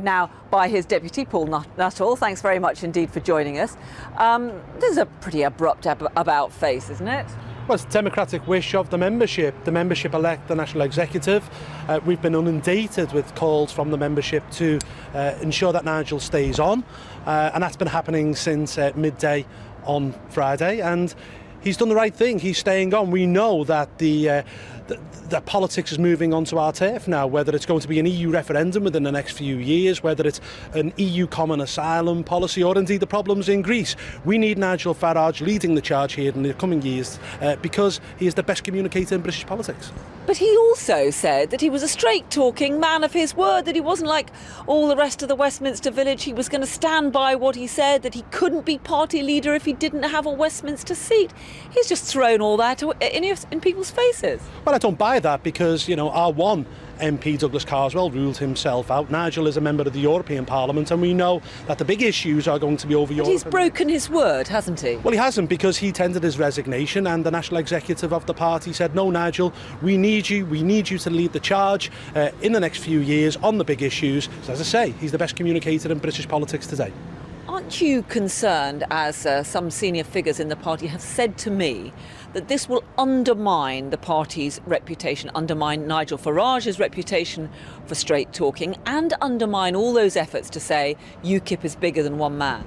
Now by his deputy, Paul Nuttall. Thanks very much indeed for joining us. This is a pretty abrupt about face, isn't it? Well, it's the democratic wish of the membership. The membership elect the national executive. We've been inundated with calls from the membership to ensure that Nigel stays on, and that's been happening since midday on Friday, and he's done the right thing. He's staying on. We know that the politics is moving onto our turf now, whether it's going to be an EU referendum within the next few years, whether it's an EU common asylum policy, or indeed the problems in Greece. We need Nigel Farage leading the charge here in the coming years because he is the best communicator in British politics. But he also said that he was a straight-talking man of his word, that he wasn't like all the rest of the Westminster village. He was going to stand by what he said, that he couldn't be party leader if he didn't have a Westminster seat. He's just thrown all that in people's faces. Well, I don't buy that because, you know, our one MP, Douglas Carswell, ruled himself out. Nigel is a member of the European Parliament, and we know that the big issues are going to be over Europe. But he's broken his word, hasn't he? Well, he hasn't, because he tendered his resignation, and the national executive of the party said, no, Nigel, we need you to lead the charge in the next few years on the big issues. So, as I say, he's the best communicator in British politics today. Aren't you concerned, as some senior figures in the party have said to me, that this will undermine the party's reputation, undermine Nigel Farage's reputation for straight talking, and undermine all those efforts to say UKIP is bigger than one man?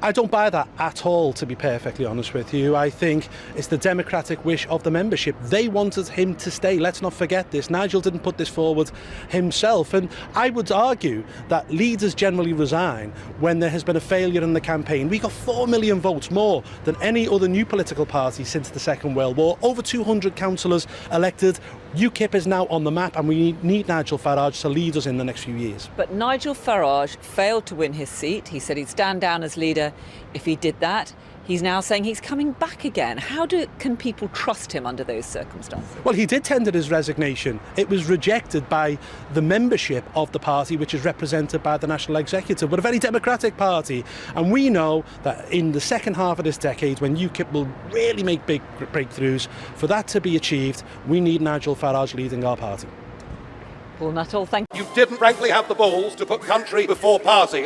I don't buy that at all, to be perfectly honest with you. I think it's the democratic wish of the membership. They wanted him to stay. Let's not forget this. Nigel didn't put this forward himself. And I would argue that leaders generally resign when there has been a failure in the campaign. We got 4 million votes more than any other new political party since the Second World War. Over 200 councillors elected. UKIP is now on the map, and we need Nigel Farage to lead us in the next few years. But Nigel Farage failed to win his seat. He said he'd stand down as leader if he did that. He's now saying he's coming back again. How can people trust him under those circumstances? Well, he did tender his resignation. It was rejected by the membership of the party, which is represented by the national executive. We're a very democratic party, and we know that in the second half of this decade, when UKIP will really make big breakthroughs, for that to be achieved, we need Nigel Farage leading our party. Paul Nuttall, thank you. You didn't frankly have the balls to put country before party.